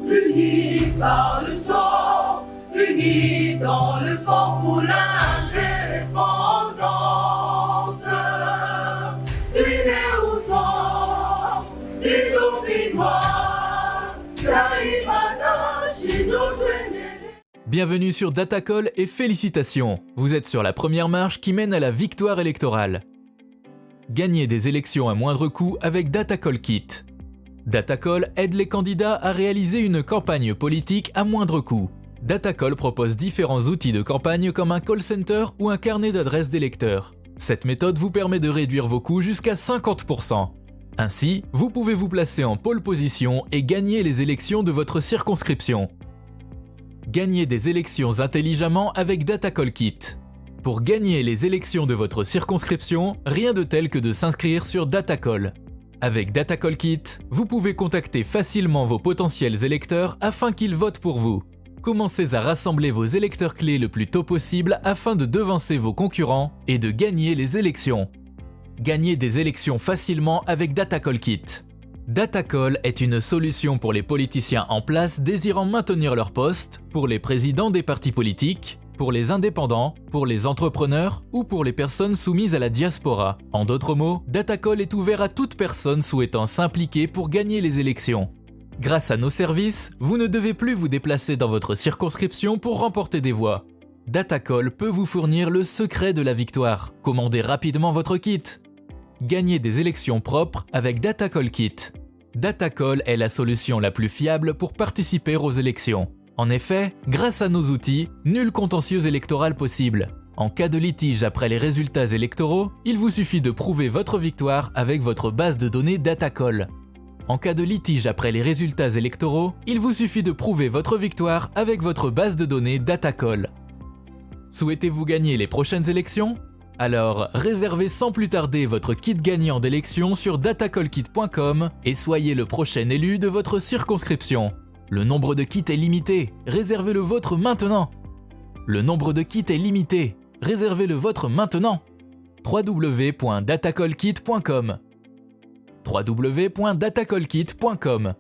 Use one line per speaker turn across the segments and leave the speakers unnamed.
unis par le sang, unis dans le fort pour l'indépendance. Unis aux hommes, si oubliez-moi, Taïmana, Chinotrene.
Bienvenue sur Datacall et félicitations, vous êtes sur la première marche qui mène à la victoire électorale. Gagnez des élections à moindre coût avec Datacall Kit. Datacall aide les candidats à réaliser une campagne politique à moindre coût. Datacall propose différents outils de campagne comme un call center ou un carnet d'adresses d'électeurs. Cette méthode vous permet de réduire vos coûts jusqu'à 50%. Ainsi, vous pouvez vous placer en pole position et gagner les élections de votre circonscription. Gagnez des élections intelligemment avec Datacall Kit. Pour gagner les élections de votre circonscription, rien de tel que de s'inscrire sur Datacall. Avec Datacall Kit, vous pouvez contacter facilement vos potentiels électeurs afin qu'ils votent pour vous. Commencez à rassembler vos électeurs clés le plus tôt possible afin de devancer vos concurrents et de gagner les élections. Gagnez des élections facilement avec Datacall Kit. Datacall est une solution pour les politiciens en place désirant maintenir leur poste, pour les présidents des partis politiques, pour les indépendants, pour les entrepreneurs ou pour les personnes soumises à la diaspora. En d'autres mots, Datacall est ouvert à toute personne souhaitant s'impliquer pour gagner les élections. Grâce à nos services, vous ne devez plus vous déplacer dans votre circonscription pour remporter des voix. Datacall peut vous fournir le secret de la victoire. Commandez rapidement votre kit. Gagnez des élections propres avec Datacall Kit. Datacall est la solution la plus fiable pour participer aux élections. En effet, grâce à nos outils, nul contentieux électoral possible. En cas de litige après les résultats électoraux, il vous suffit de prouver votre victoire avec votre base de données Datacall. En cas de litige après les résultats électoraux, il vous suffit de prouver votre victoire avec votre base de données Datacall. Souhaitez-vous gagner les prochaines élections ? Alors, réservez sans plus tarder votre kit gagnant d'élection sur datacallkit.com et soyez le prochain élu de votre circonscription. Le nombre de kits est limité, réservez le vôtre maintenant. Le nombre de kits est limité, réservez le vôtre maintenant. www.datacallkit.com www.datacallkit.com.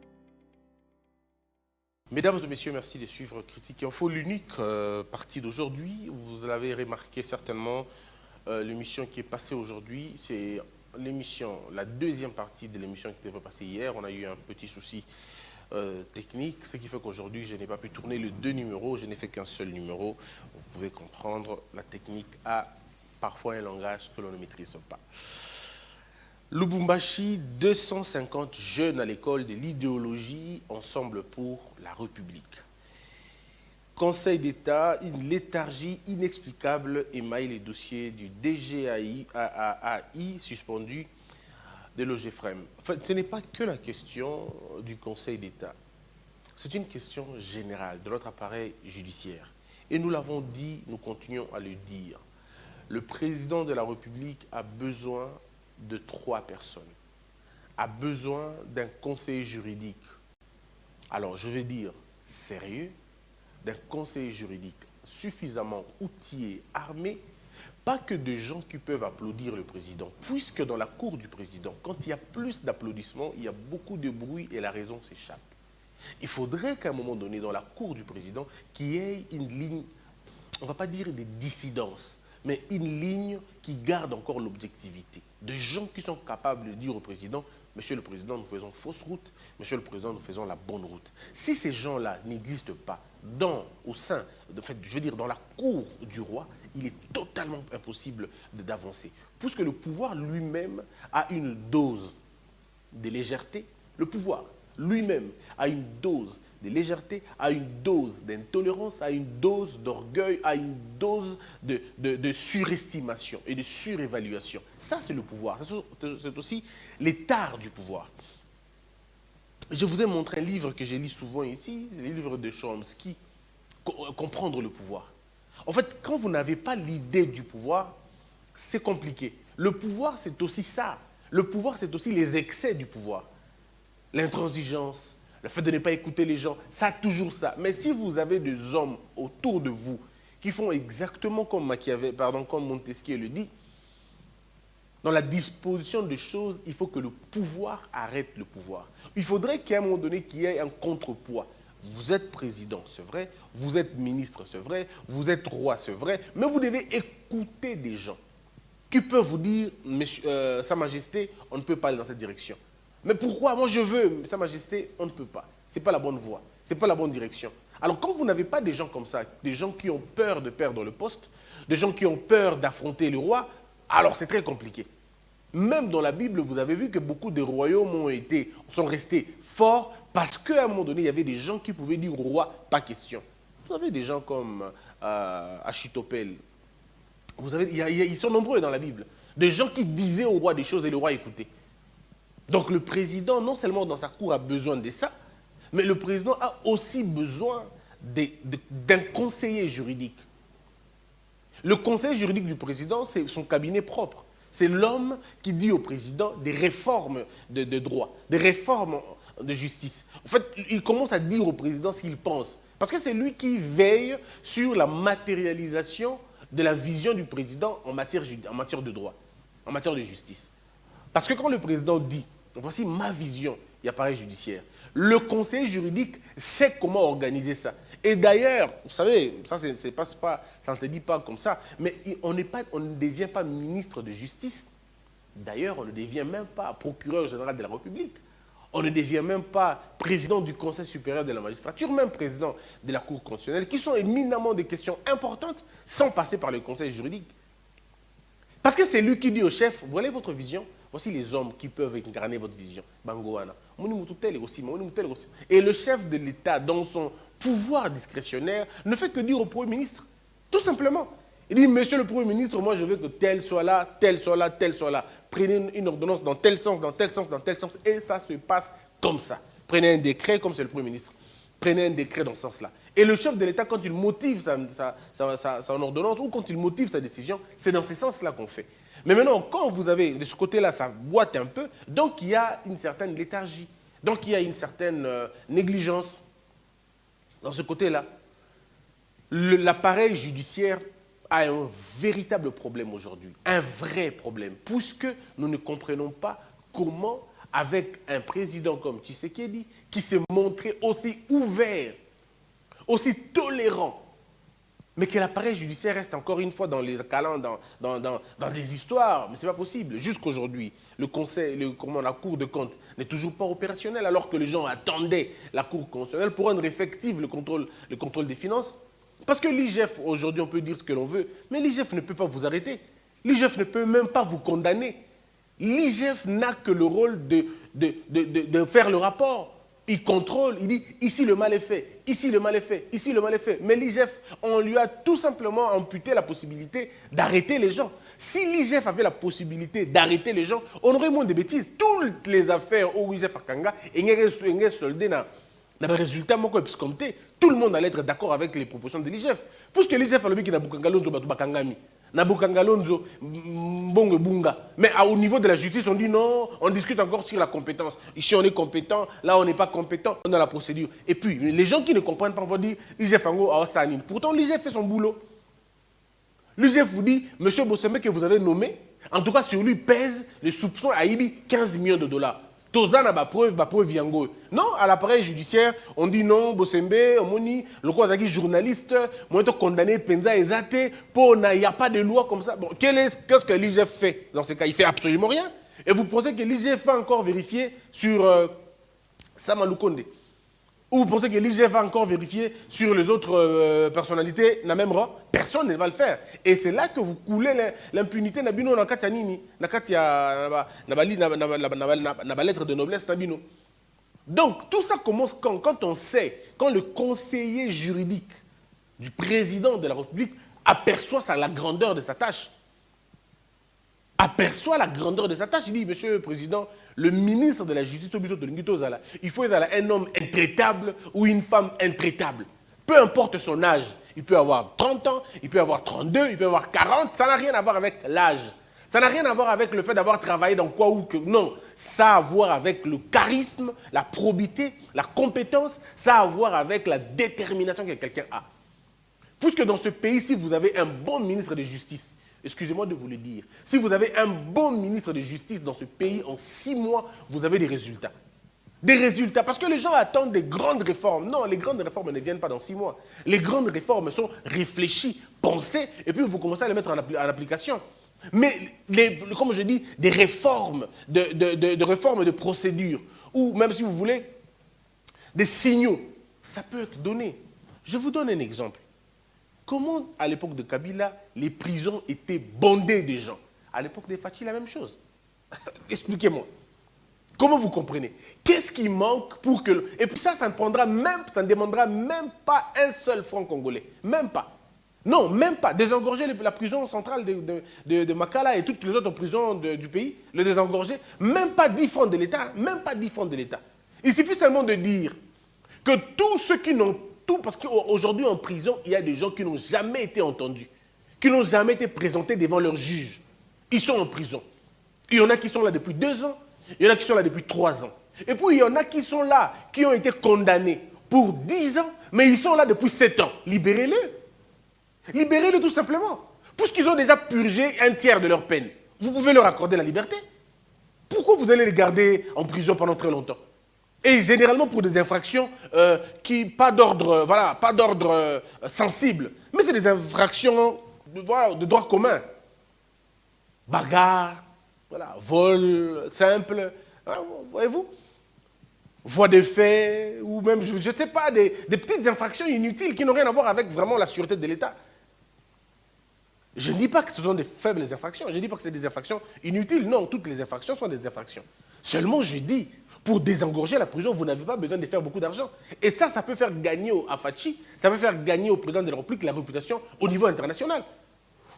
Mesdames et messieurs, merci de suivre Critique Info, l'unique partie d'aujourd'hui. Vous l'avez remarqué certainement, l'émission qui est passée aujourd'hui, c'est l'émission, la deuxième partie de l'émission qui devait passer hier. On a eu un petit souci technique, ce qui fait qu'aujourd'hui, je n'ai pas pu tourner les deux numéros, je n'ai fait qu'un seul numéro. Vous pouvez comprendre, la technique a parfois un langage que l'on ne maîtrise pas. Lubumbashi, 250 jeunes à l'école de l'idéologie, Ensemble pour la République. Conseil d'État, une léthargie inexplicable émaille les dossiers du DGAI suspendu de l'OGFREM. Enfin, ce n'est pas que la question du Conseil d'État. C'est une question générale de notre appareil judiciaire. Et nous l'avons dit, nous continuons à le dire. Le président de la République a besoin de 3 personnes, a besoin d'un conseiller juridique. Alors, je vais dire sérieux, d'un conseiller juridique suffisamment outillé, armé, pas que de gens qui peuvent applaudir le président, puisque dans la cour du président, quand il y a plus d'applaudissements, il y a beaucoup de bruit et la raison s'échappe. Il faudrait qu'à un moment donné, dans la cour du président, qu'il y ait une ligne, on ne va pas dire des dissidences, mais une ligne qui garde encore l'objectivité. De gens qui sont capables de dire au président, Monsieur le Président, nous faisons fausse route, Monsieur le Président, nous faisons la bonne route. Si ces gens-là n'existent pas au sein, je veux dire, dans la cour du roi, il est totalement impossible d'avancer. Puisque le pouvoir lui-même a une dose de légèreté, le pouvoir lui-même a une dose de légèreté, a une dose d'intolérance, a une dose d'orgueil, a une dose de surestimation et de surévaluation. Ça, c'est le pouvoir. C'est aussi l'état du pouvoir. Je vous ai montré un livre que je lis souvent ici, le livre de Chomsky, Comprendre le pouvoir. En fait, quand vous n'avez pas l'idée du pouvoir, c'est compliqué. Le pouvoir, c'est aussi ça. Le pouvoir, c'est aussi les excès du pouvoir. L'intransigeance, le fait de ne pas écouter les gens, ça a toujours ça. Mais si vous avez des hommes autour de vous qui font exactement comme Montesquieu le dit, dans la disposition des choses, il faut que le pouvoir arrête le pouvoir. Il faudrait qu'à un moment donné, qu'il y ait un contrepoids. Vous êtes président, c'est vrai. Vous êtes ministre, c'est vrai. Vous êtes roi, c'est vrai. Mais vous devez écouter des gens qui peuvent vous dire, Sa Majesté, on ne peut pas aller dans cette direction. Mais pourquoi? Moi, je veux, Sa Majesté, on ne peut pas. Ce n'est pas la bonne voie. Ce n'est pas la bonne direction. Alors, quand vous n'avez pas des gens comme ça, des gens qui ont peur de perdre le poste, des gens qui ont peur d'affronter le roi, alors c'est très compliqué. Même dans la Bible, vous avez vu que beaucoup de royaumes sont restés forts parce qu'à un moment donné, il y avait des gens qui pouvaient dire au roi, pas question. Vous avez des gens comme Achitophel. Ils sont nombreux dans la Bible. Des gens qui disaient au roi des choses et le roi écoutait. Donc le président, non seulement dans sa cour, a besoin de ça, mais le président a aussi besoin d'un conseiller juridique. Le conseiller juridique du président, c'est son cabinet propre. C'est l'homme qui dit au président des réformes de droit, des réformes de justice. En fait, il commence à dire au président ce qu'il pense. Parce que c'est lui qui veille sur la matérialisation de la vision du président en matière de droit, en matière de justice. Parce que quand le président dit, voici ma vision et appareil judiciaire, le conseiller juridique sait comment organiser ça. Et d'ailleurs, vous savez, ça, ça ne se dit pas comme ça, mais on ne devient pas ministre de justice. D'ailleurs, on ne devient même pas procureur général de la République. On ne devient même pas président du Conseil supérieur de la magistrature, même président de la Cour constitutionnelle, qui sont éminemment des questions importantes sans passer par le conseil juridique. Parce que c'est lui qui dit au chef, voilà votre vision, voici les hommes qui peuvent incarner votre vision. Bangoana. Et le chef de l'État, dans son pouvoir discrétionnaire, ne fait que dire au Premier ministre, tout simplement. Il dit, monsieur le Premier ministre, moi je veux que tel soit là, tel soit là, tel soit là. Prenez une ordonnance dans tel sens, dans tel sens, dans tel sens, et ça se passe comme ça. Prenez un décret, comme c'est le Premier ministre. Prenez un décret dans ce sens-là. Et le chef de l'État, quand il motive son ordonnance ou quand il motive sa décision, c'est dans ce sens-là qu'on fait. Mais maintenant, quand vous avez de ce côté-là, ça boite un peu, donc il y a une certaine léthargie, donc il y a une certaine négligence dans ce côté-là. L'appareil judiciaire a un véritable problème aujourd'hui, un vrai problème, puisque nous ne comprenons pas comment, avec un président comme Tshisekedi, qui s'est montré aussi ouvert, aussi tolérant, mais que l'appareil judiciaire reste encore une fois dans les câlins, dans des histoires. Mais ce n'est pas possible. Jusqu'aujourd'hui, la Cour de compte n'est toujours pas opérationnelle, alors que les gens attendaient la Cour constitutionnelle pour rendre effectif le contrôle des finances. Parce que l'IGF, aujourd'hui, on peut dire ce que l'on veut, mais l'IGF ne peut pas vous arrêter. L'IGF ne peut même pas vous condamner. L'IGF n'a que le rôle de faire le rapport. Il contrôle, il dit ici le mal est fait, ici le mal est fait, ici le mal est fait. Mais l'IGF, on lui a tout simplement amputé la possibilité d'arrêter les gens. Si l'IGF avait la possibilité d'arrêter les gens, on aurait moins de bêtises. Toutes les affaires où l'IGF a kanga, il y a soldé dans le résultat, tout le monde allait être d'accord avec les propositions de l'IGF. Puisque l'IGF a le qui n'a pas kangami. Nabukangalonzo, Mbongo Bunga. Mais au niveau de la justice, on dit non, on discute encore sur la compétence. Ici, on est compétent, là, on n'est pas compétent, on a la procédure. Et puis, les gens qui ne comprennent pas vont dire l'IGF Ango a Sanin. Pourtant, l'IGF fait son boulot. L'IGF vous dit, monsieur Bossembe que vous avez nommé, en tout cas, sur lui pèse les soupçons à IBI 15 millions de dollars. Toza n'a pas preuve yango. Non, à l'appareil judiciaire, on dit non, Bossembe, Omoni, le quoi journaliste, moi je condamné Penza Ezate, il n'y a pas de loi comme ça. Bon, qu'est-ce que l'IGF fait dans ce cas? Il fait absolument rien. Et vous pensez que l'IGF va encore vérifier sur Samalou Konde? Ou vous pensez que l'IGF va encore vérifier sur les autres personnalités dans même rang? Personne ne va le faire. Et c'est là que vous coulez l'impunité dans la lettre de noblesse. Donc, tout ça commence quand on sait, quand le conseiller juridique du président de la République aperçoit la grandeur de sa tâche. Aperçoit la grandeur de sa tâche. Il dit, monsieur le président, le ministre de la Justice, il faut être un homme intraitable ou une femme intraitable. Peu importe son âge. Il peut avoir 30 ans, il peut avoir 32, il peut avoir 40. Ça n'a rien à voir avec l'âge. Ça n'a rien à voir avec le fait d'avoir travaillé dans quoi ou que. Non. Ça a à voir avec le charisme, la probité, la compétence. Ça a à voir avec la détermination que quelqu'un a. Puisque dans ce pays, si vous avez un bon ministre de justice, excusez-moi de vous le dire, si vous avez un bon ministre de justice dans ce pays, en 6 mois, vous avez des résultats. des résultats. Parce que les gens attendent des grandes réformes. Non, les grandes réformes ne viennent pas dans 6 mois. Les grandes réformes sont réfléchies, pensées, et puis vous commencez à les mettre en application. Mais, comme je dis, des réformes, de réformes de procédures, ou même si vous voulez, des signaux, ça peut être donné. Je vous donne un exemple. Comment, à l'époque de Kabila, les prisons étaient bondées de gens? À l'époque des Fathi, la même chose. Expliquez-moi. Comment vous comprenez? Qu'est-ce qui manque pour que... Et puis ça ne demandera même pas un seul franc congolais. Même pas. Non, même pas. Désengorger la prison centrale de Makala et toutes les autres prisons du pays, le désengorger, même pas 10 francs de l'État. Même pas 10 francs de l'État. Il suffit seulement de dire que tous ceux qui n'ont tout, parce qu'aujourd'hui en prison, il y a des gens qui n'ont jamais été entendus, qui n'ont jamais été présentés devant leur juge. Ils sont en prison. Il y en a qui sont là depuis 2 ans, il y en a qui sont là depuis 3 ans. Et puis il y en a qui sont là, qui ont été condamnés pour 10 ans, mais ils sont là depuis 7 ans. Libérez-les. Libérez-les tout simplement. Puisqu'ils ont déjà purgé un tiers de leur peine, vous pouvez leur accorder la liberté. Pourquoi vous allez les garder en prison pendant très longtemps? Et généralement pour des infractions pas d'ordre sensible, mais c'est des infractions de droit commun. Bagarre, voilà, vol simple, hein, voyez-vous? Voie de fait, ou même, je ne sais pas, des petites infractions inutiles qui n'ont rien à voir avec vraiment la sûreté de l'État. Je ne dis pas que ce sont des faibles infractions, je ne dis pas que c'est des infractions inutiles. Non, toutes les infractions sont des infractions. Seulement, je dis, pour désengorger la prison, vous n'avez pas besoin de faire beaucoup d'argent. Et ça peut faire gagner à Fathi, ça peut faire gagner au président de la République la réputation au niveau international.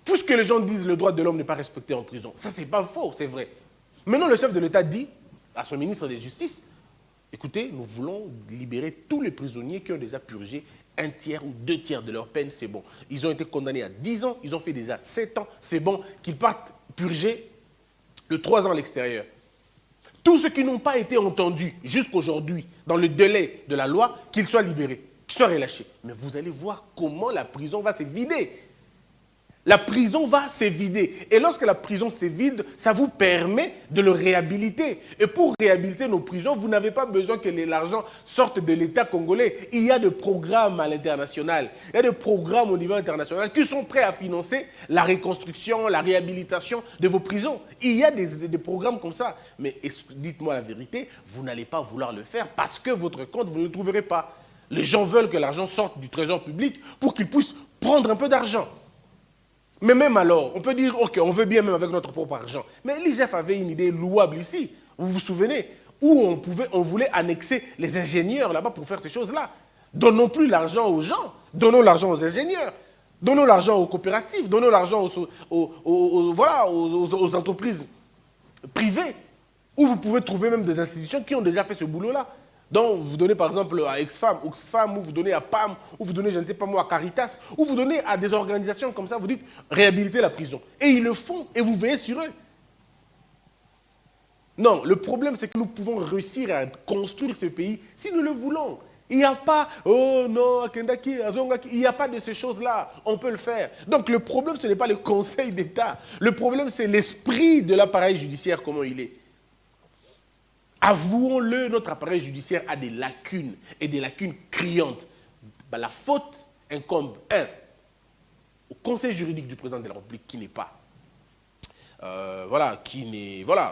Puisque les gens disent que le droit de l'homme n'est pas respecté en prison. Ça, c'est pas faux, c'est vrai. Maintenant, le chef de l'État dit à son ministre de la Justice, écoutez, nous voulons libérer tous les prisonniers qui ont déjà purgé 1 tiers ou 2 tiers de leur peine, c'est bon. Ils ont été condamnés à 10 ans, ils ont fait déjà 7 ans, c'est bon, qu'ils partent purger de 3 ans à l'extérieur. Tous ceux qui n'ont pas été entendus jusqu'aujourd'hui, dans le délai de la loi, qu'ils soient libérés, qu'ils soient relâchés. Mais vous allez voir comment la prison va se vider. La prison va se vider. Et lorsque la prison se vide, ça vous permet de le réhabiliter. Et pour réhabiliter nos prisons, vous n'avez pas besoin que l'argent sorte de l'État congolais. Il y a des programmes à l'international. Il y a des programmes au niveau international qui sont prêts à financer la reconstruction, la réhabilitation de vos prisons. Il y a des programmes comme ça. Mais dites-moi la vérité, vous n'allez pas vouloir le faire parce que votre compte, vous ne le trouverez pas. Les gens veulent que l'argent sorte du trésor public pour qu'ils puissent prendre un peu d'argent. Mais même alors, on peut dire, ok, on veut bien même avec notre propre argent. Mais l'IGF avait une idée louable ici, vous vous souvenez, où on voulait annexer les ingénieurs là-bas pour faire ces choses-là. Donnons plus l'argent aux gens, donnons l'argent aux ingénieurs, donnons l'argent aux coopératives, donnons l'argent aux entreprises privées, où vous pouvez trouver même des institutions qui ont déjà fait ce boulot-là. Donc, vous donnez par exemple à Oxfam, ou vous donnez à PAM, ou vous donnez, je ne sais pas moi, à Caritas, ou vous donnez à des organisations comme ça, vous dites réhabiliter la prison. Et ils le font, et vous veillez sur eux. Non, le problème c'est que nous pouvons réussir à construire ce pays si nous le voulons. Il n'y a pas, oh non, Akendaki, Azongaki, il n'y a pas de ces choses-là. On peut le faire. Donc le problème, ce n'est pas le Conseil d'État. Le problème, c'est l'esprit de l'appareil judiciaire, comment il est. Avouons-le, notre appareil judiciaire a des lacunes, et des lacunes criantes. Ben, la faute incombe, au conseil juridique du président de la République qui n'est pas.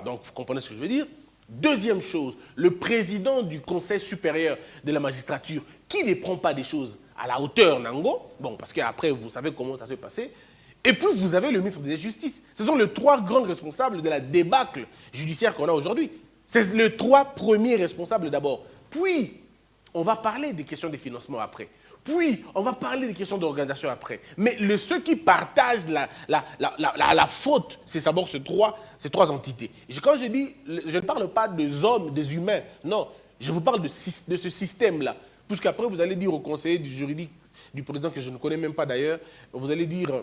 Donc vous comprenez ce que je veux dire. Deuxième chose, le président du conseil supérieur de la magistrature qui ne prend pas des choses à la hauteur, Nango, bon, parce qu'après vous savez comment ça s'est passé. Et puis vous avez le ministre de la Justice. Ce sont les 3 grands responsables de la débâcle judiciaire qu'on a aujourd'hui. C'est les 3 premiers responsables d'abord. Puis, on va parler des questions de financement après. Puis, on va parler des questions d'organisation après. Mais ceux qui partagent la faute, c'est d'abord ces trois entités. Quand je dis, je ne parle pas des hommes, des humains. Non, je vous parle de ce système-là. Puisqu'après, vous allez dire au conseiller du juridique du président, que je ne connais même pas d'ailleurs, vous allez dire,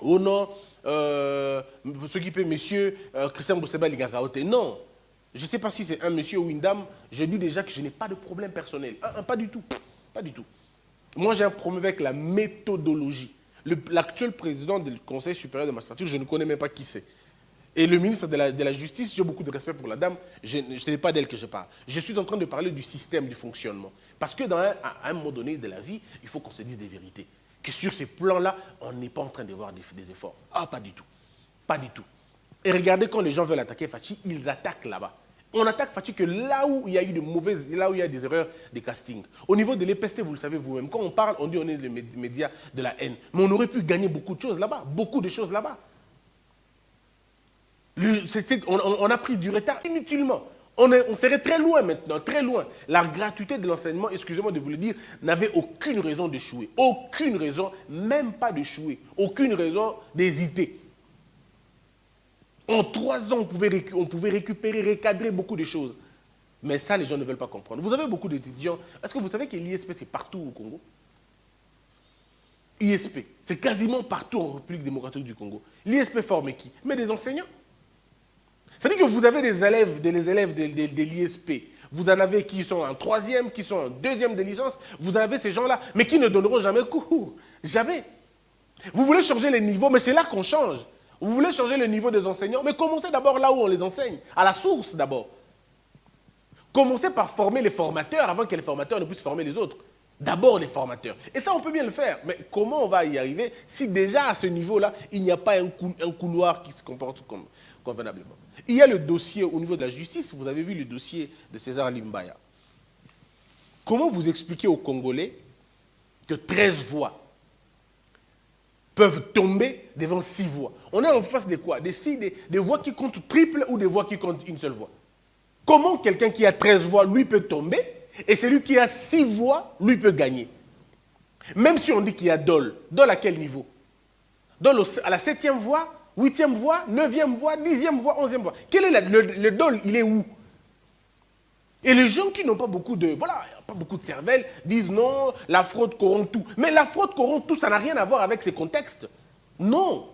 oh non, ce qui peut monsieur Christian Bousseba Ligakaote. Non. Je ne sais pas si c'est un monsieur ou une dame, je dis déjà que je n'ai pas de problème personnel. Pas du tout. Pas du tout. Moi, j'ai un problème avec la méthodologie. L'actuel président du Conseil supérieur de la magistrature, je ne connais même pas qui c'est. Et le ministre de la Justice, j'ai beaucoup de respect pour la dame, ce n'est pas d'elle que je parle. Je suis en train de parler du système, du fonctionnement. Parce que à un moment donné de la vie, il faut qu'on se dise des vérités. Que sur ces plans-là, on n'est pas en train de voir des efforts. Ah, pas du tout. Pas du tout. Et regardez, quand les gens veulent attaquer Fachi, ils attaquent là-bas. On attaque Fachi que là où il y a eu là où il y a des erreurs de casting. Au niveau de l'EPST, vous le savez vous-même, quand on parle, on dit on est les médias de la haine. Mais on aurait pu gagner beaucoup de choses là-bas. Beaucoup de choses là-bas. On a pris du retard inutilement. On serait très loin maintenant, très loin. La gratuité de l'enseignement, excusez-moi de vous le dire, n'avait aucune raison d'échouer. Aucune raison, même pas d'échouer. Aucune raison d'hésiter. En 3 ans, on pouvait récupérer, recadrer beaucoup de choses. Mais ça, les gens ne veulent pas comprendre. Vous avez beaucoup d'étudiants. Est-ce que vous savez que l'ISP, c'est partout au Congo? ISP, c'est quasiment partout en République démocratique du Congo. L'ISP forme qui? Mais des enseignants. C'est-à-dire que vous avez des élèves de l'ISP. Vous en avez qui sont en 3e, qui sont en 2e de licence. Vous en avez ces gens-là, mais qui ne donneront jamais cours. Jamais. Vous voulez changer les niveaux, mais c'est là qu'on change. Vous voulez changer le niveau des enseignants, mais commencez d'abord là où on les enseigne, à la source d'abord. Commencez par former les formateurs avant que les formateurs ne puissent former les autres. D'abord les formateurs. Et ça, on peut bien le faire. Mais comment on va y arriver si déjà à ce niveau-là, il n'y a pas un couloir qui se comporte convenablement? Il y a le dossier au niveau de la justice. Vous avez vu le dossier de César Limbaya. Comment vous expliquez aux Congolais que 13 voix peuvent tomber devant 6 voix? On est en face de quoi? Des voix qui comptent triple ou des voix qui comptent une seule voix? Comment quelqu'un qui a 13 voix, lui, peut tomber et celui qui a 6 voix, lui, peut gagner? Même si on dit qu'il y a Dol. Dol à quel niveau? Dol à la 7e voix, 8e voix, 9e voix, 10e voix, 11e voix. Quel est le Dol? Il est où? Et les gens qui n'ont pas beaucoup de cervelle disent non, la fraude corrompt tout. Mais la fraude corrompt tout, ça n'a rien à voir avec ces contextes. Non.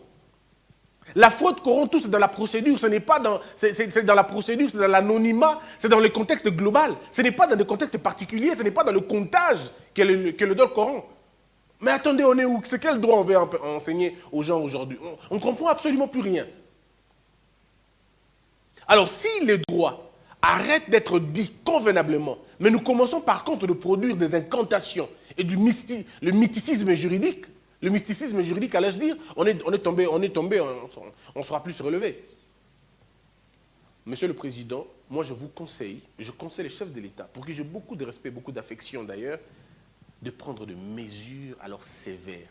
La fraude corrompt tout, c'est dans la procédure, ce n'est pas dans... C'est dans la procédure, c'est dans l'anonymat, c'est dans le contexte global. Ce n'est pas dans des contextes particuliers, ce n'est pas dans le comptage que le dol corrompt. Mais attendez, on est où? C'est quel droit on veut enseigner aux gens aujourd'hui? On ne comprend absolument plus rien. Alors, si les droits arrêtent d'être dits convenablement, mais nous commençons par contre de produire des incantations et le mysticisme juridique, allais-je dire, on est tombé, on ne saura plus se relever. Monsieur le Président, moi je conseille les chefs de l'État, pour qui j'ai beaucoup de respect, beaucoup d'affection d'ailleurs, de prendre des mesures alors sévères.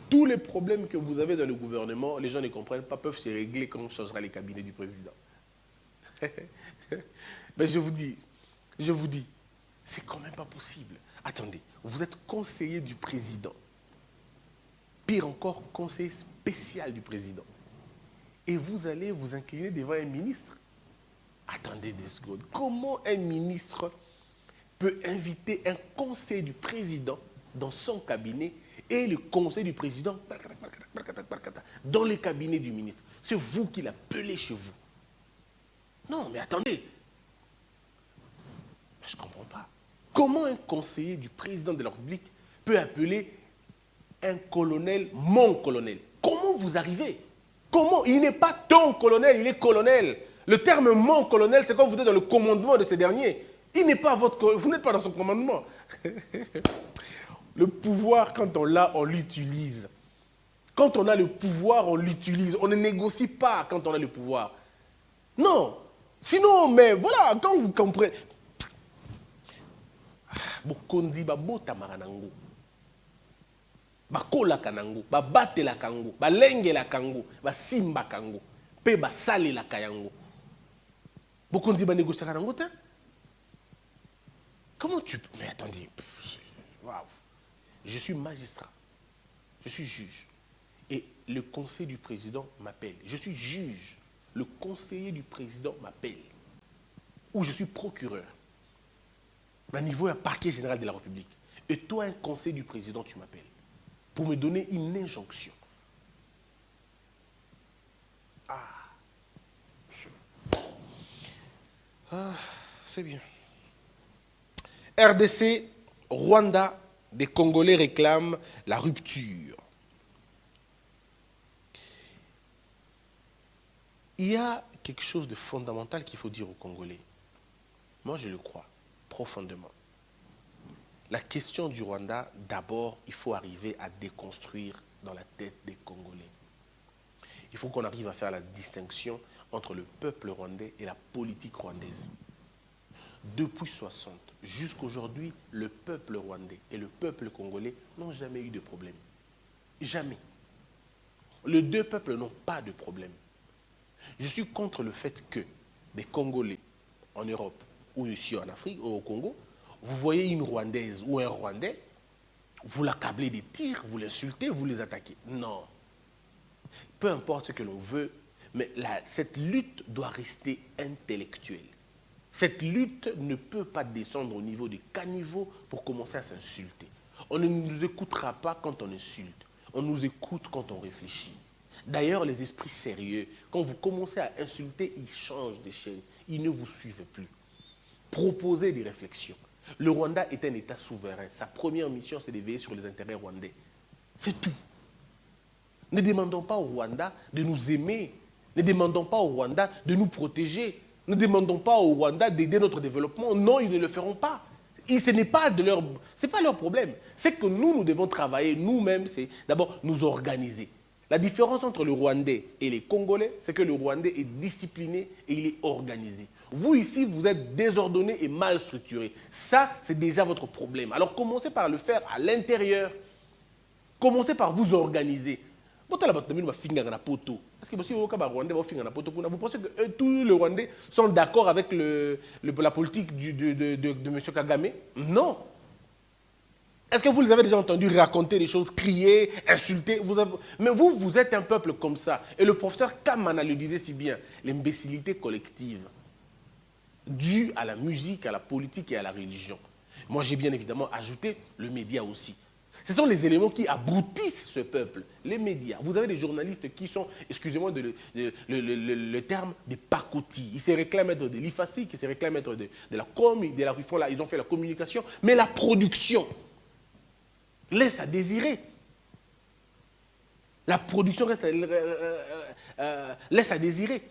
Tous les problèmes que vous avez dans le gouvernement, les gens ne comprennent pas, peuvent se régler quand on changera les cabinets du président. Mais je vous dis, c'est quand même pas possible. Attendez, vous êtes conseiller du président. Pire encore, conseiller spécial du président. Et vous allez vous incliner devant un ministre? Attendez 2 secondes. Comment un ministre peut inviter un conseiller du président dans son cabinet et le conseil du président dans le cabinet du ministre? C'est vous qui l'appelez chez vous. Non, mais attendez. Je ne comprends pas. Comment un conseiller du président de la République peut appeler un colonel mon colonel? Comment vous arrivez? Comment? Il n'est pas ton colonel, il est colonel. Le terme mon colonel, c'est quand vous êtes dans le commandement de ces derniers. Il n'est pas vous n'êtes pas dans son commandement. Le pouvoir, quand on l'a, on l'utilise. Quand on a le pouvoir, on l'utilise. On ne négocie pas quand on a le pouvoir. Non. Sinon, mais voilà, quand vous comprenez... Bokondi babota maranango. Bakola kanango, babate la kango, balenge la kango, basimba kango, pe basale la kayango. Bokondi ba négocier kanango ta? Comment tu peux... Mais attendez, waouh. Je suis magistrat, je suis juge, et le conseil du président m'appelle. Je suis juge, le conseiller du président m'appelle, ou je suis procureur. À niveau un parquet général de la République. Et toi, un conseil du président, tu m'appelles pour me donner une injonction. C'est bien. RDC, Rwanda, des Congolais réclament la rupture. Il y a quelque chose de fondamental qu'il faut dire aux Congolais. Moi, je le crois profondément. La question du Rwanda, d'abord, il faut arriver à déconstruire dans la tête des Congolais. Il faut qu'on arrive à faire la distinction entre le peuple rwandais et la politique rwandaise. Depuis 60 jusqu'à aujourd'hui, le peuple rwandais et le peuple congolais n'ont jamais eu de problème. Jamais. Les deux peuples n'ont pas de problème. Je suis contre le fait que des Congolais en Europe ou ici en Afrique ou au Congo, vous voyez une Rwandaise ou un Rwandais, vous l'accablez des tirs, vous l'insultez, vous les attaquez. Non. Peu importe ce que l'on veut, mais cette lutte doit rester intellectuelle. Cette lutte ne peut pas descendre au niveau du caniveau pour commencer à s'insulter. On ne nous écoutera pas quand on insulte. On nous écoute quand on réfléchit. D'ailleurs, les esprits sérieux, quand vous commencez à insulter, ils changent d'échelle. Ils ne vous suivent plus. Proposez des réflexions. Le Rwanda est un État souverain. Sa première mission, c'est de veiller sur les intérêts rwandais. C'est tout. Ne demandons pas au Rwanda de nous aimer. Ne demandons pas au Rwanda de nous protéger. Ne demandons pas au Rwanda d'aider notre développement. Non, ils ne le feront pas. Et ce n'est pas leur problème. C'est que nous devons travailler nous-mêmes, c'est d'abord nous organiser. La différence entre le Rwandais et les Congolais, c'est que le Rwandais est discipliné et il est organisé. Vous, ici, vous êtes désordonné et mal structuré. Ça, c'est déjà votre problème. Alors, commencez par le faire à l'intérieur. Commencez par vous organiser. Vous pensez que tous les Rwandais sont d'accord avec la politique de M. Kagame? Non. Est-ce que vous les avez déjà entendus raconter des choses, crier, insulter? Mais vous êtes un peuple comme ça. Et le professeur Kamana le disait si bien, l'imbécilité collective, due à la musique, à la politique et à la religion. Moi, j'ai bien évidemment ajouté le média aussi. Ce sont les éléments qui abruttissent ce peuple, les médias. Vous avez des journalistes qui sont, excusez-moi le terme, des pacotis. Ils se réclament être de l'IFACI, ils se réclament être de la com, ils ont fait la communication, mais la production laisse à désirer. La production laisse à désirer.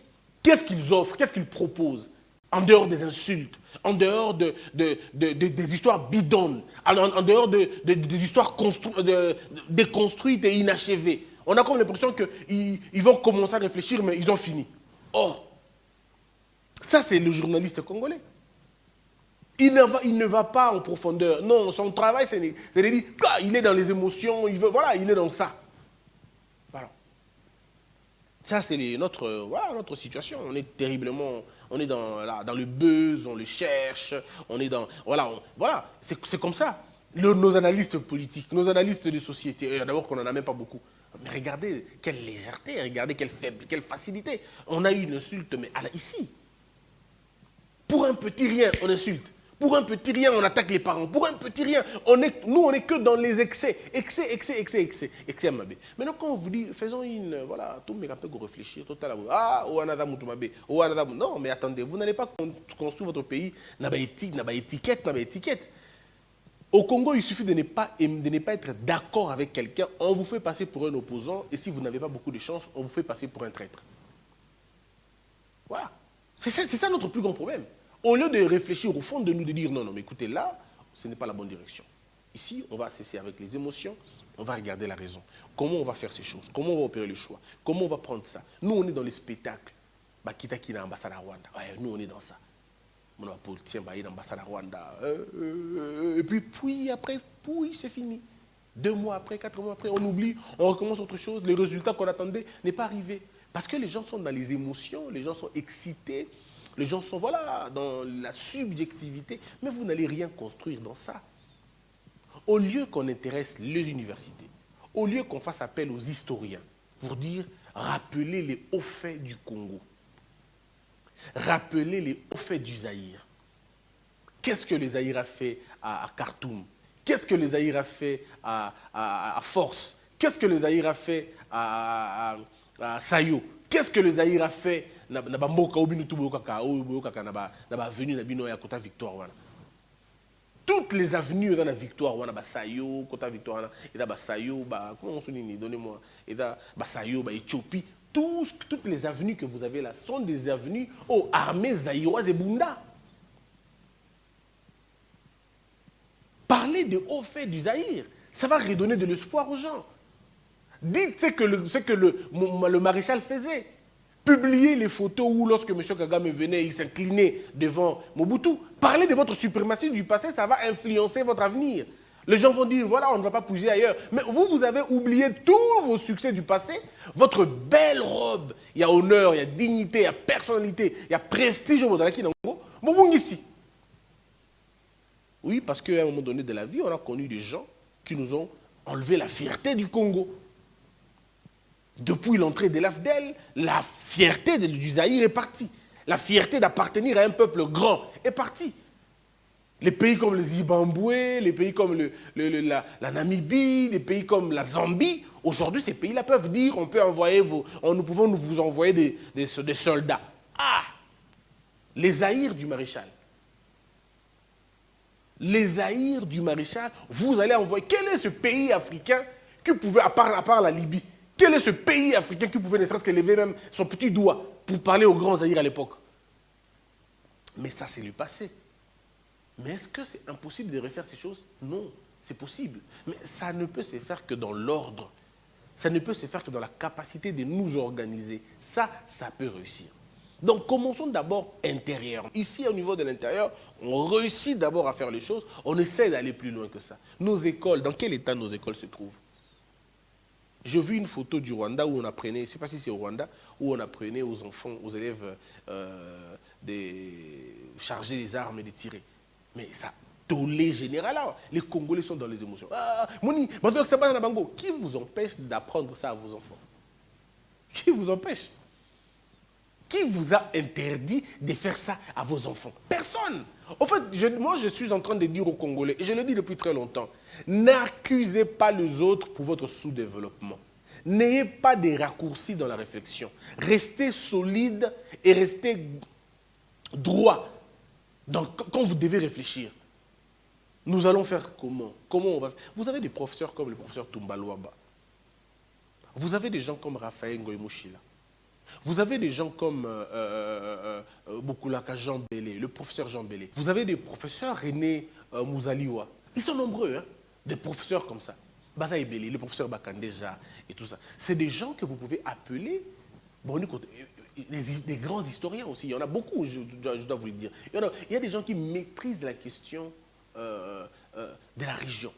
Qu'est-ce qu'ils offrent? Qu'est-ce qu'ils proposent? En dehors des insultes, en dehors des histoires bidonnes, en dehors des histoires déconstruites et inachevées. On a comme l'impression qu'ils vont commencer à réfléchir, mais ils ont fini. Oh, ça c'est le journaliste congolais. Il ne va pas en profondeur. Non, son travail, c'est de dire, il est dans les émotions, il est dans ça. Voilà. Ça, c'est notre situation. On est terriblement... On est dans le buzz, on le cherche, on est dans... Voilà, c'est comme ça. Nos analystes politiques, nos analystes de société, d'abord qu'on n'en a même pas beaucoup. Mais regardez quelle légèreté, regardez quelle facilité. On a eu une insulte, mais ici. Pour un petit rien, on insulte. Pour un petit rien, on attaque les parents. Pour un petit rien, nous, on n'est que dans les excès. Excès. Maintenant, quand on vous dit, faisons tout le monde peut réfléchir. Non, mais attendez, vous n'allez pas construire votre pays, n'a pas étiquette. Au Congo, il suffit de ne pas être d'accord avec quelqu'un. On vous fait passer pour un opposant, et si vous n'avez pas beaucoup de chance, on vous fait passer pour un traître. Voilà. C'est ça notre plus grand problème. Au lieu de réfléchir au fond de nous, de dire non, mais écoutez, là, ce n'est pas la bonne direction. Ici, on va cesser avec les émotions, on va regarder la raison. Comment on va faire ces choses? Comment on va opérer le choix? Comment on va prendre ça? Nous, on est dans les spectacles. Kita qui est l'ambassade à Rwanda. Ouais, nous, on est dans ça. On va politicien, il est l'ambassade à Rwanda. Et puis après, c'est fini. 2 mois après, 4 mois après, on oublie, on recommence autre chose. Les résultats qu'on attendait n'est pas arrivé. Parce que les gens sont dans les émotions, les gens sont excités. Les gens sont, dans la subjectivité, mais vous n'allez rien construire dans ça. Au lieu qu'on intéresse les universités, au lieu qu'on fasse appel aux historiens pour dire, rappelez les hauts faits du Congo, rappelez les hauts faits du Zaïre. Qu'est-ce que le Zaïre a fait à Khartoum? Qu'est-ce que le Zaïre a fait à Force? Qu'est-ce que le Zaïre a fait à Sayo? Qu'est-ce que le Zaïre a fait na bamboka ou binutu boka na ba avenue na bino ya Kota Victoire? Toutes les avenues dans la Victoire, wana ba Sayo, Kota Victoire, et da ba Sayo, comment on se dit, donnez-moi, et da ba Sayo, ba Éthiopie, toutes les avenues que vous avez là sont des avenues aux armées zaïroises et Bunda. Parlez des hauts faits du Zaïre. Ça va redonner de l'espoir aux gens. Dites ce que le maréchal faisait. Publiez les photos où lorsque M. Kagame venait, il s'inclinait devant Mobutu. Parlez de votre suprématie du passé, ça va influencer votre avenir. Les gens vont dire, voilà, on ne va pas bouger ailleurs. Mais vous avez oublié tous vos succès du passé. Votre belle robe, il y a honneur, il y a dignité, il y a personnalité, il y a prestige au Mozalaki Nango. Bon, ici. Oui, parce qu'à un moment donné de la vie, on a connu des gens qui nous ont enlevé la fierté du Congo. Depuis l'entrée de l'AFDEL, la fierté du Zaïre est partie. La fierté d'appartenir à un peuple grand est partie. Les pays comme le Zimbabwe, les pays comme la Namibie, les pays comme la Zambie, aujourd'hui, ces pays-là peuvent dire, nous pouvons vous envoyer des soldats. Ah! Les Zaïres du maréchal. Les Zaïres du maréchal, vous allez envoyer. Quel est ce pays africain qui pouvait, à part la Libye, quel est ce pays africain qui pouvait ne serait-ce que lever même son petit doigt pour parler aux grands Zaïre à l'époque? Mais ça, c'est le passé. Mais est-ce que c'est impossible de refaire ces choses? Non, c'est possible. Mais ça ne peut se faire que dans l'ordre. Ça ne peut se faire que dans la capacité de nous organiser. Ça peut réussir. Donc, commençons d'abord intérieur. Ici, au niveau de l'intérieur, on réussit d'abord à faire les choses. On essaie d'aller plus loin que ça. Nos écoles, dans quel état nos écoles se trouvent? J'ai vu une photo du Rwanda où on apprenait, je ne sais pas si c'est au Rwanda, où on apprenait aux enfants, aux élèves, de charger les armes et de tirer. Mais ça, tollé général là. Les Congolais sont dans les émotions. Ah, Moni, qui vous empêche d'apprendre ça à vos enfants? Qui vous empêche? Qui vous a interdit de faire ça à vos enfants? Personne. En fait, moi, je suis en train de dire aux Congolais, et je le dis depuis très longtemps, n'accusez pas les autres pour votre sous-développement. N'ayez pas de raccourcis dans la réflexion. Restez solide et restez droit quand vous devez réfléchir. Nous allons faire comment? Comment on va faire? Vous avez des professeurs comme le professeur Tumbalouaba. Vous avez des gens comme Raphaël Ngoïmouchila. Vous avez des gens comme Bokulaka Jean Bélé, le professeur Jean Bélé. Vous avez des professeurs René Mouzaliwa. Ils sont nombreux, hein, des professeurs comme ça. Baza Ebélé, le professeur Bakandeja et tout ça. C'est des gens que vous pouvez appeler, bon, des grands historiens aussi. Il y en a beaucoup, je dois vous le dire. Il y a des gens qui maîtrisent la question de la région,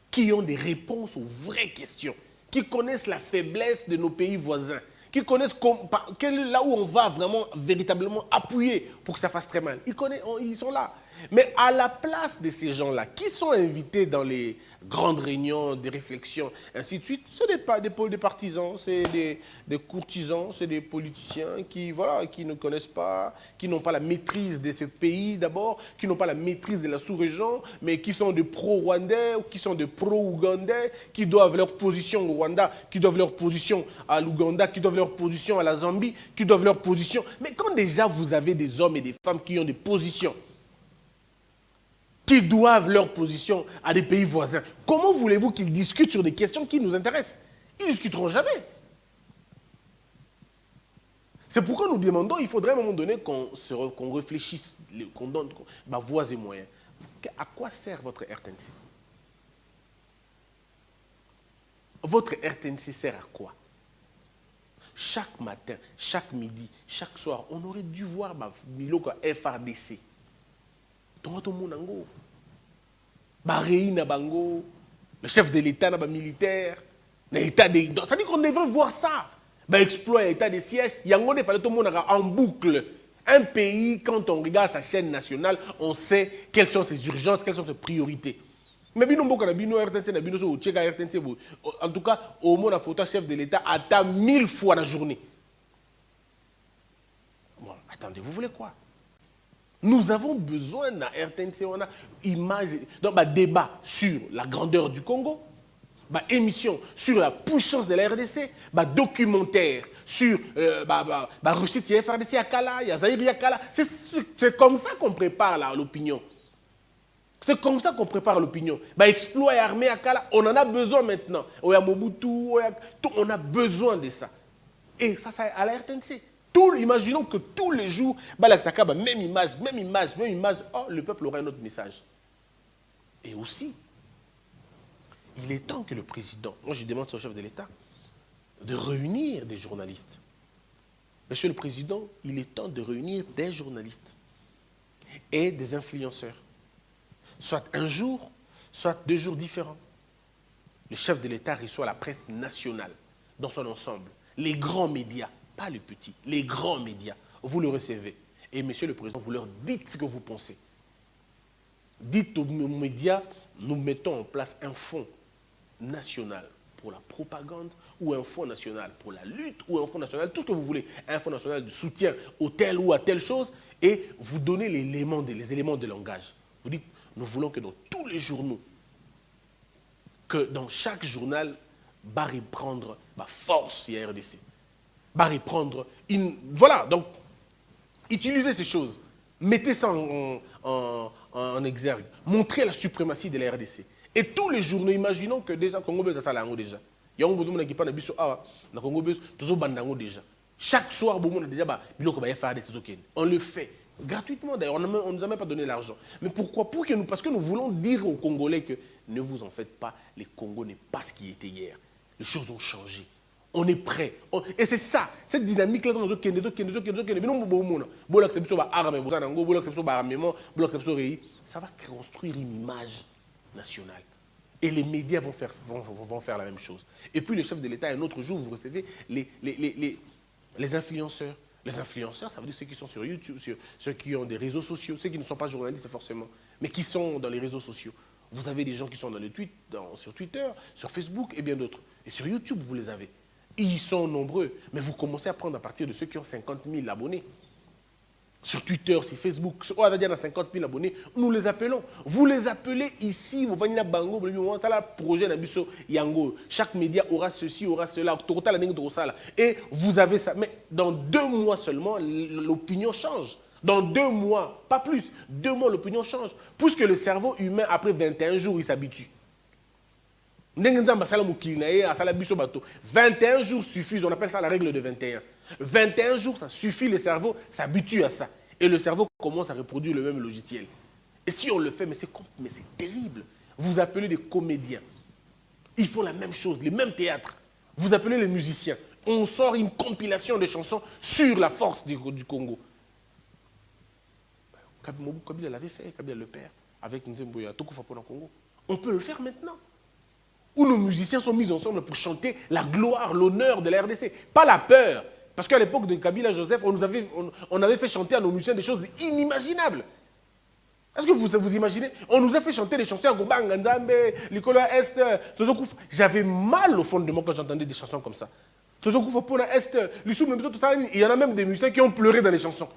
qui ont des réponses aux vraies questions, qui connaissent la faiblesse de nos pays voisins, qui connaissent là où on va vraiment, véritablement appuyer pour que ça fasse très mal. Ils sont là. Mais à la place de ces gens-là, qui sont invités dans les grandes réunions, des réflexions, ainsi de suite, ce n'est pas des partisans, c'est des courtisans, c'est des politiciens qui ne connaissent pas, qui n'ont pas la maîtrise de ce pays d'abord, qui n'ont pas la maîtrise de la sous-région, mais qui sont des pro-rwandais ou qui sont des pro-ougandais, qui doivent leur position au Rwanda, qui doivent leur position à l'Ouganda, qui doivent leur position à la Zambie, qui doivent leur position. Mais quand déjà vous avez des hommes et des femmes qui ont des positions, qui doivent leur position à des pays voisins, comment voulez-vous qu'ils discutent sur des questions qui nous intéressent? Ils ne discuteront jamais. C'est pourquoi nous demandons, il faudrait à un moment donné qu'on réfléchisse, qu'on donne voies et moyens. À quoi sert votre RTNC? Votre RTNC sert à quoi? Chaque matin, chaque midi, chaque soir, on aurait dû voir Miloko FRDC. Le chef de l'État, militaire, ça dit qu'on devrait voir ça. Exploit l'état des sièges, il y a en boucle. Un pays, quand on regarde sa chaîne nationale, on sait quelles sont ses urgences, quelles sont ses priorités. Mais en tout cas, au moins la photo chef de l'État attend 1000 fois la journée. Bon, attendez, vous voulez quoi? Nous avons besoin d'un RTNC, on a image, donc débat sur la grandeur du Congo, émission sur la puissance de la RDC, documentaire sur Russie, il y a FRDC à Kala, il y a Zaïre à Kala. C'est comme ça qu'on prépare l'opinion. C'est comme ça qu'on prépare l'opinion. Exploit et armée à Kala, on en a besoin maintenant. On a Mobutu, on a besoin de ça. Et ça à la RTNC. Imaginons que tous les jours, même image, oh, le peuple aura un autre message. Et aussi, il est temps que le président, moi je demande au chef de l'État, de réunir des journalistes. Monsieur le Président, il est temps de réunir des journalistes et des influenceurs. Soit un jour, soit 2 jours différents. Le chef de l'État reçoit la presse nationale dans son ensemble. Les grands médias, pas les petits, les grands médias. Vous le recevez. Et Monsieur le Président, vous leur dites ce que vous pensez. Dites aux médias, nous mettons en place un fonds national pour la propagande ou un fonds national pour la lutte ou un fonds national, tout ce que vous voulez, un fonds national de soutien au tel ou à telle chose et vous donnez les éléments de langage. Vous dites, nous voulons que dans tous les journaux, que dans chaque journal, va reprendre ma force et RDC. Va reprendre une... Voilà, donc, utilisez ces choses. Mettez ça en exergue. Montrez la suprématie de la RDC. Et tous les journaux, imaginons que déjà, Congo Buzz a ça déjà. Il y a un besoin qui parle de Congo Buzz, toujours bandango déjà. Chaque soir, on a déjà on le fait gratuitement d'ailleurs. On ne nous a même pas donné l'argent. Mais pourquoi? Parce que nous voulons dire aux Congolais que ne vous en faites pas, les Congo n'est pas ce qui était hier. Les choses ont changé. On est prêt. Et c'est ça, cette dynamique-là dans nos ça va construire une image nationale. Et les médias vont faire la même chose. Et puis le chef de l'État, un autre jour, vous recevez les influenceurs. Les influenceurs, ça veut dire ceux qui sont sur YouTube, ceux qui ont des réseaux sociaux, ceux qui ne sont pas journalistes forcément, mais qui sont dans les réseaux sociaux. Vous avez des gens qui sont sur Twitter, sur Facebook et bien d'autres. Et sur YouTube, vous les avez. Ils sont nombreux, mais vous commencez à prendre à partir de ceux qui ont 50 000 abonnés. Sur Twitter, sur Facebook, on a déjà 50 000 abonnés, nous les appelons. Vous les appelez ici, vous venez à Bango, vous avez un projet d'Abisso Yango. Chaque média aura ceci, aura cela, et vous avez ça. Mais dans 2 mois seulement, l'opinion change. Dans 2 mois, pas plus, 2 mois, l'opinion change. Puisque le cerveau humain, après 21 jours, il s'habitue. 21 jours suffisent, on appelle ça la règle de 21. 21 jours, ça suffit, le cerveau s'habitue à ça. Et le cerveau commence à reproduire le même logiciel. Et si on le fait, mais c'est terrible. Vous appelez des comédiens. Ils font la même chose, les mêmes théâtres. Vous appelez les musiciens. On sort une compilation de chansons sur la force du Congo. Kabila l'avait fait, Kabila le père, avec Nzemboya, Tokufa pour le Congo. On peut le faire maintenant. Où nos musiciens sont mis ensemble pour chanter la gloire, l'honneur de la RDC. Pas la peur. Parce qu'à l'époque de Kabila Joseph, on avait fait chanter à nos musiciens des choses inimaginables. Est-ce que vous imaginez? On nous a fait chanter des chansons à Gobanga, Nzambe, Likola Est, Tozokouf. J'avais mal au fond de moi quand j'entendais des chansons comme ça. Tozokouf, Pona Est, Lissou, tout ça. Il y en a même des musiciens qui ont pleuré dans les chansons.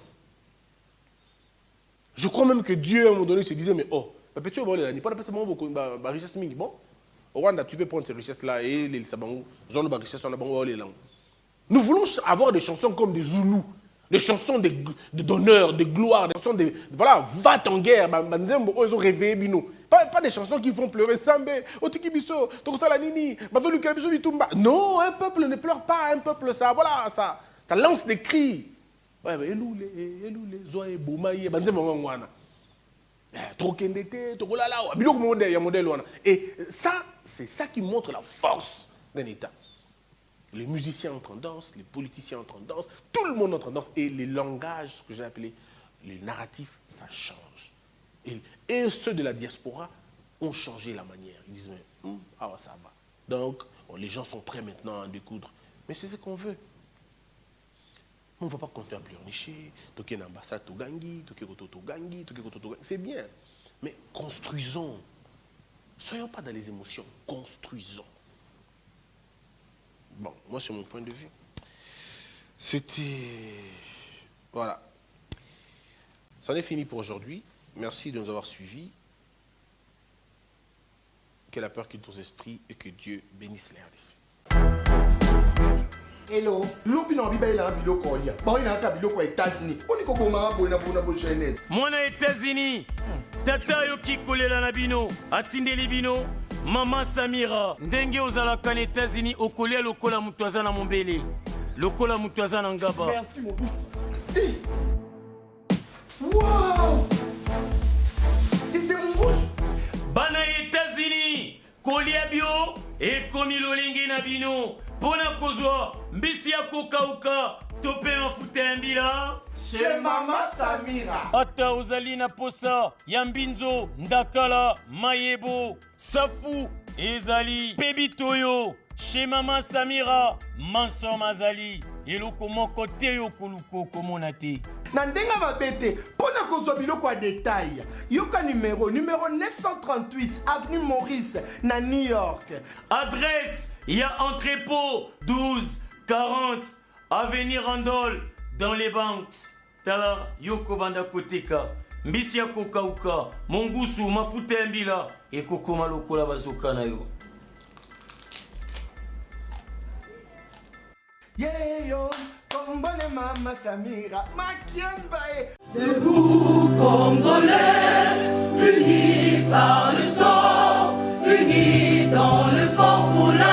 Je crois même que Dieu, à un moment donné, se disait, mais oh, tu n'as pas de richesse mingi. Bon, au Rwanda, tu peux prendre ces richesses-là et les Sabango, zone de richesse, on a bon, les langues. Nous voulons avoir des chansons comme des Zoulous, des chansons d'honneur, de gloire, des chansons de... Voilà, va en guerre, ils ont réveillé Bino. Pas des chansons qui font pleurer. Non, un peuple ne pleure pas, un peuple, ça, voilà, ça lance des cris. Ouais, mais eloulé, zoé, boumaïe, et ça, c'est ça qui montre la force d'un État. Les musiciens entrent en danse, les politiciens entrent en danse, tout le monde entre en danse. Et les langages, ce que j'ai appelé les narratifs, ça change. Et ceux de la diaspora ont changé la manière. Ils disent, mais ça va. Donc, les gens sont prêts maintenant à découdre. Mais c'est ce qu'on veut. On ne va pas continuer à pleurnicher, toquer une ambassade au Gangi, toquer au Gangi, c'est bien. Mais construisons. Soyons pas dans les émotions, construisons. Bon, moi, c'est mon point de vue. C'était... Voilà. C'en est fini pour aujourd'hui. Merci de nous avoir suivis. Que la peur quitte nos esprits et que Dieu bénisse les RDC.
Hello. Lopino bibaila biloko lia. Baina ta biloko États-Unis. Oni ko boma bona jeunesse.
Mona États-Unis. Tata yo kikolela na bino, atindeli bino. Mama Samira, ndenge ozalaka na États-Unis okolia lokola mutu aza na mombele. lokola moto aza na ngaba.
Merci mon bout. Wow! C'est mon bout.
Bana États-Unis, kolia bio ekomi lolenge na bino. Pona kozwa mbisi ya kokauka tope mafuta ya mbila.
Chez Maman Samira.
Ata ozali na posa ya mbinzo, ndakala, mayebo, safu, ezali pebitoyo. Chez Maman Samira, manso mazali. Eloko moko te yo koluko komona te.
Na ndenga mabete, pona kozwa biloko ya détail. Yoka numéro 938 avenue Maurice na New York.
Adresse, il y a entrepôt 1240 avenue Randol dans les banques. Tala yoko banda koteka. Mbisi ya kokauka, mongusu, mafuta ya mbila, ekokoma lokola bazoka na yo.
Yeah yo, kombone Maman Samira, makiambae.
Debout Congolais, unis par le sang, unis dans le fort pour la